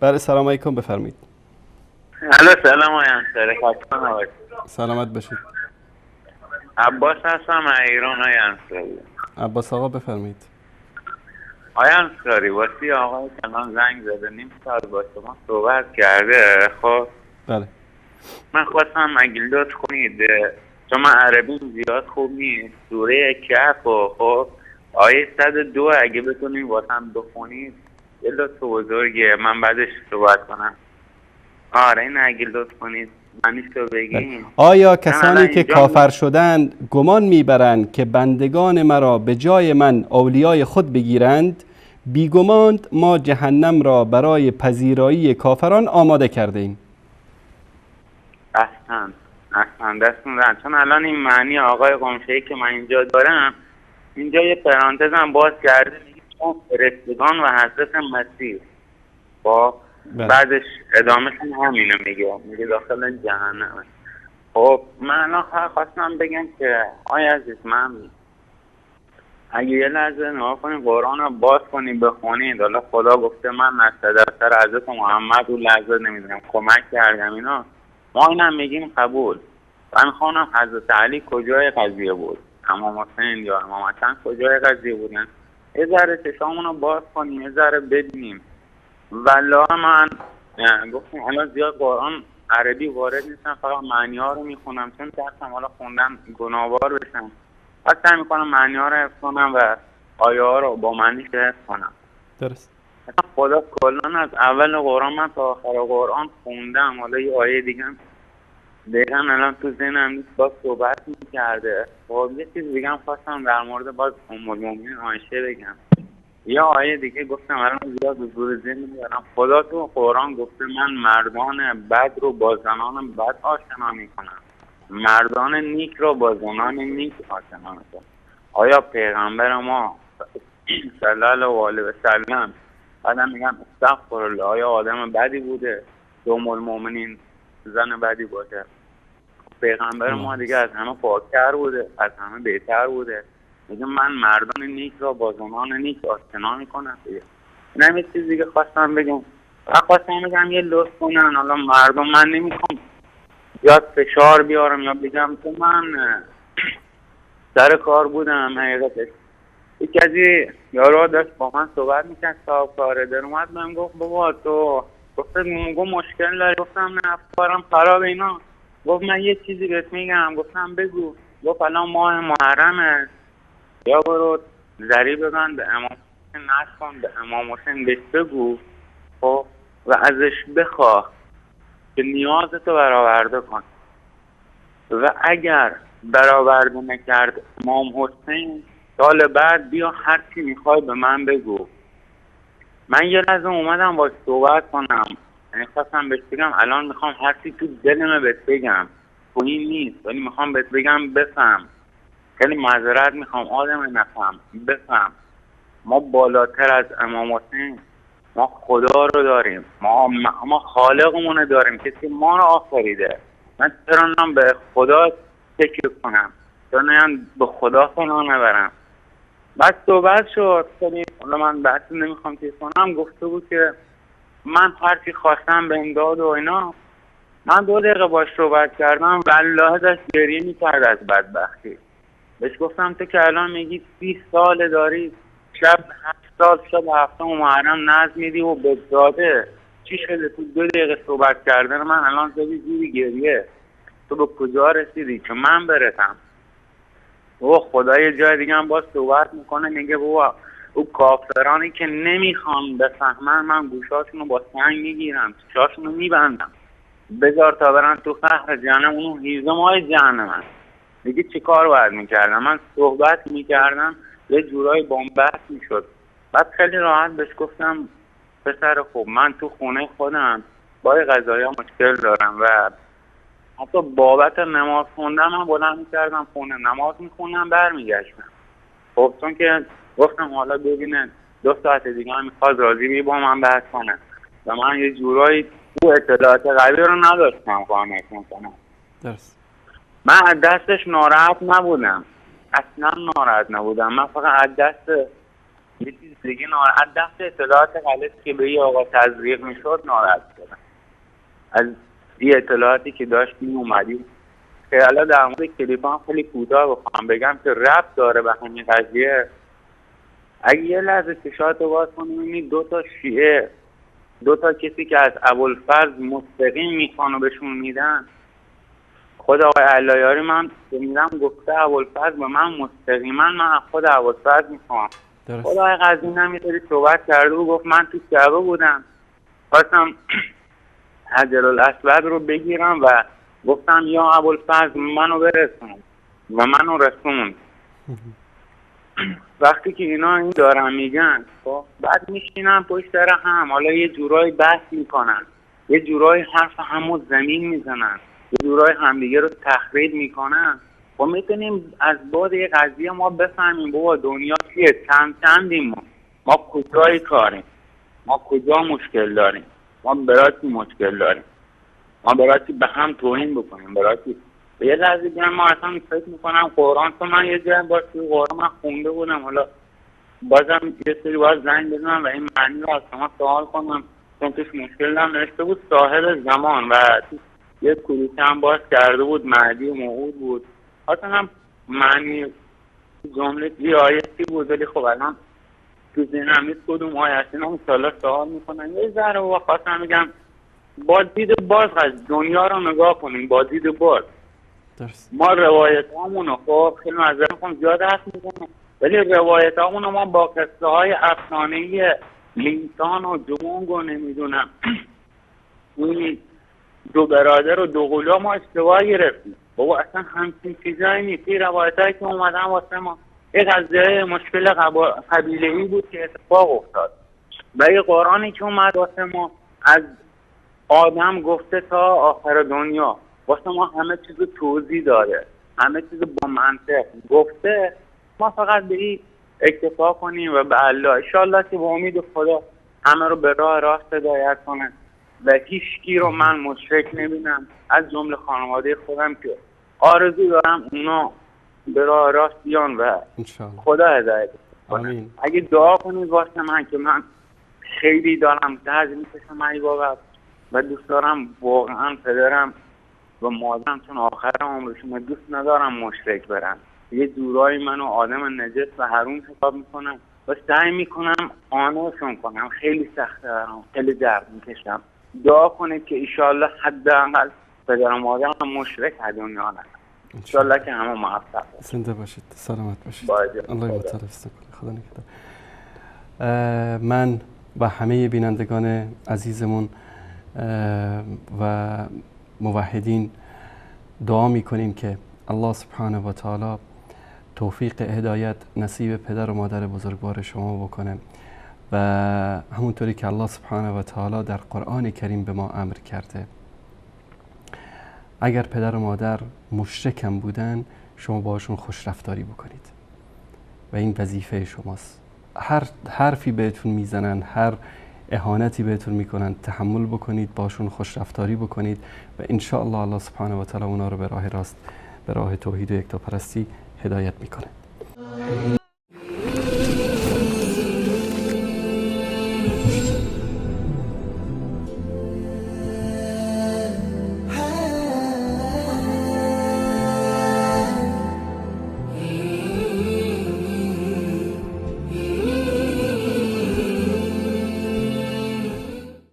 بله سلام علیکم، بفرمایید. الو سلام آقای انصاری، خواستم آقای سلامت باشید. عباس هستم از ایران. آقای انصاری عباس آقا بفرمایید. آقای انصاری واسه آقای کلان زنگ زده نیم ساعت با شما صحبت کرده. خب بله من خواستم اگه لطف کنید، چون من عربی زیاد خوب نیست، سوره کهف و خب آیه 102 اگه بتونید واسم بخونید یه لطف بزرگه، من بعدش صحبت کنم. آره این اگه لطف کنید منیش رو بگین. آیا کسانی که کافر شدند گمان میبرند که بندگان مرا به جای من اولیای خود بگیرند؟ بیگمان ما جهنم را برای پذیرایی کافران آماده کرده ایم. احسن دستون رد. چون الان این معنی آقای قمشه‌ای که من اینجا دارم، اینجا یه پرانتز هم باز کرده، میگه چون فرشتگان و حضرت مسیح. با بعدش ادامهشون همینو میگه داخل جهنم. خب من الان خواستم بگم که آی عزیز، من اگه یه لحظه نگاه کنید قرآن رو باز کنید بخونید، حالا خدا گفته من از سر حضرت محمد اون لحظه نمیدونم کمک کردم اینا، ما اینم میگیم قبول. من خانم حضرت علی کجای قضیه بود؟ امام حسین یا امام حسن کجای قضیه بودن؟ یه ذره چشامون رو باز کنیم، یه ذره ببینیم. والله من گفتم الان زیاد قرآن عربی وارد نیستم، فقط معنی ها رو میخونم، چون درسم حالا خوندم گناه‌بار بشم، پس سعی میکنم معنی ها رو حفظ کنم و آیه ها رو با معنی حفظ کنم. درست. خدا کلان از اول قرآن من تا آخر قرآن خوندم. حالا یه آیه دیگه هم دقیقا الان تو ذهنم نیست، باز صحبت میکرده. خب یه چیز دیگه هم خواستم در مورد باز ام المؤمنین عایشه بگم. یه آیه دیگه گفتم الان زیاد حضور ذهن میارم. خدا تو قرآن گفته من مردان بد رو با زنان بد آشنا میکنم، مردان نیک رو با زنان نیک آشنا میکنم. آیا پیغمبر ما صلی الله علیه و سلم بعدم میگم استغفرالله، آیا آدم بدی بوده ام المؤمنین زن بدی باشه؟ پیغمبر ما دیگه از همه پاکتر بوده، از همه بهتر بوده، میگه من مردان نیک را با زنان نیک آشنا میکنم دیگه. اینم یه چیز دیگه خواستم بگم. خواستم بگم یه لطف کنن، حالا مردم من نمیخوام یا فشار بیارم یا بگم که من سر کار بودم. حقیقتش یکی از یارو داشت با من صحبت میکرد، صاحب کاره در اومد من گفت بابا تو گفت مشکل داری؟ گفتم نه افکارم خراب اینا. گفت من یه چیزی بهت میگم. گفتم بگو. گفت الان ماه محرمه، یا برو زری ببند به امام حسین، نشکن به امام حسین بهش بگو خب و ازش بخواه که نیازتو برآورده کن، و اگر برآورده نکرد امام حسین سال بعد بیا هر چی میخوای به من بگو. من یه لحظه اومدم باش صحبت کنم، یعنی خواستم بهش بگم الان میخوام هر چی تو دلمه بهت بگم، تو این نیست ولی میخوام بهت بگم بفهم. خیلی معذرت میخوام آدم نفهم، بفهم. ما بالاتر از امام حسین ما خدا رو داریم، ما خالقمون رو داریم، کسی ما رو آفریده. من چرا نام به خدا تکیه کنم؟ چرا نام به خدا پناه نبرم؟ بعد صحبت شد خیلی، حالا من بحث نمیخوام چیز کنم، گفته بود که من هرچی خواستم به این داد و اینا. من 2 دقیقه باش صحبت کردم والله داشت گریه میکرد از بدبختی. بهش گفتم تو که الان میگی 30 سال داری شب 7 سال شب هفته محرم ناز میدی و بزاده، چی شده تو 2 دقیقه صحبت کردن من الان زدی زیر گریه؟ تو به کجا رسیدی که من برسم؟ او خدا یه جای دیگه هم باز صحبت میکنه، میگه بابا او کافرانی که نمیخوان بفهمن من گوشاشونو با سنگ میگیرم، چشاشونو میبندم، بذار تا برن تو قهر جهنم، اونو هیزمای جهنم هست. دیگه چی کار باید میکردم؟ من صحبت میکردم یه جورایی بامبست میشد. بعد خیلی راحت بهش گفتم پسر خوب من تو خونه خودم با یه قضایی مشکل دارم و حتی بابت نماز خوندم من بلند میکردم خونه نماز میخوندم برمیگشتم. خب چون که گفتم حالا ببینه 2 ساعت دیگه هم میخواد راضی بی با من بحث کنه و من یه جورایی تو اطلاعات قوی رو نداشتم قانعش کنم. درست. من از دستش ناراحت نبودم، اصلا ناراحت نبودم. من فقط از دست یه چیز دیگه ناراحت، دست اطلاعات غلط که به یه آقا تزریق میشد ناراحت شدم از این اطلاعاتی که داشتیم اومدیم. حالا در مورد کلیپ هم خیلی کوتاه بخوام بگم که ربط داره به همین قضیه. اگه یه لحظه چشاتو باز کنی می‌بینی 2 تا شیعه، 2 تا کسی که از ابوالفضل مستقیم میخوان و بهشون میدن، خود آقای علایاری من میدم گفته ابوالفضل به من مستقیما من از خود ابوالفضل میخوام. خود آقای قزوینی هم یه طوری صحبت کرده و گفت من تو کعبه بودم خواستم حجرالاسود رو بگیرم و گفتم یا ابوالفضل منو برسون و منو رسون. وقتی که اینا این دارن میگن خب بعد میشینن پشت سر هم، حالا یه جورایی بحث میکنن، یه جورایی حرف همو زمین میزنن، یه جورایی همدیگه رو تخریب میکنن. خب میتونیم از بعد یه قضیه ما بفهمیم بابا دنیا چیه، چندیم ما کجای کاریم، ما کجا مشکل داریم، ما برای چی مشکل داریم، ما برای چی به هم توهین بکنیم، برای چی. به یه لحظه دیگه ما اصلا فکر میکنم قرآن تو من یه جایی باید توی قرآن من خونده بودم، حالا بازم یه سری باید زنگ بزنم و این معنی رو از شما سوال کنم چون توش مشکل هم نوشته بود صاحب زمان و یه کلیته هم باز کرده بود مهدی و موعود بود. اصلا هم معنی جمله یه آیتی بود ولی خب الان تو ذهنم نیست کدوم آیه هست. اینا انشالله سوال میکنن یه ذره و خواستم میگم با دید باز از دنیا رو نگاه کنیم، با دید باز. ما روایت همونو خب خیلی نظر میکنم زیاد هست میکنم ولی روایت همونو ما با قصه های افسانه‌ای لیسان و جونگ و نمیدونم اون 2 برادر و 2 غلام ما اشتباه گرفتیم. بابا اصلا همچین چیزایی نیست. این روایت هایی که اومدن واسه ما یک قضیه مشکل قبیله‌ای بود که اتفاق افتاد و یه قرآنی که اومد واسه ما از آدم گفته تا آخر دنیا واسه ما همه چیزو توضیح داده، همه چیزو با منطق گفته. ما فقط به این اکتفا کنیم و به الله انشالله که با امید خدا همه رو به راه راست هدایت کنه و هیچ کی رو من مشرک نبینم از جمله خانواده خودم که آرزو دارم اونا به راه راست بیان و خدا هدایت کنه. اگه دعا کنید واسه من که من خیلی دارم درد میکشم ای بابا و دوست دارم واقعا پدرم و مادرم چون آخر عمرشون دوست ندارم مشرک برم، یه جورایی منو آدم نجس و حروم حساب میکنم و سعی میکنم آنوشون کنم. خیلی سخته برام، خیلی درد میکشم. دعا کنید که ایشالله حداقل پدر و مادرم مشرک از دنیا نکنم. ایشالله که همه موفق زنده باشید، سلامت باشید. الله متعالف کنه. خدا نگهدار. من و همه بینندگان عزیزمون و موحدین دعا میکنیم که الله سبحانه و تعالی توفیق هدایت نصیب پدر و مادر بزرگوار شما بکنه و همونطوری که الله سبحانه و تعالی در قرآن کریم به ما امر کرده اگر پدر و مادر مشرکم بودن شما باشون خوش رفتاری بکنید و این وظیفه شماست. هر حرفی بهتون میزنن، هر اهانتی بهتون میکنن تحمل بکنید، باشون خوش رفتاری بکنید و ان شاء الله الله سبحانه و تعالی اونا رو به راه راست، به راه توحید و یکتاپرستی هدایت میکنه.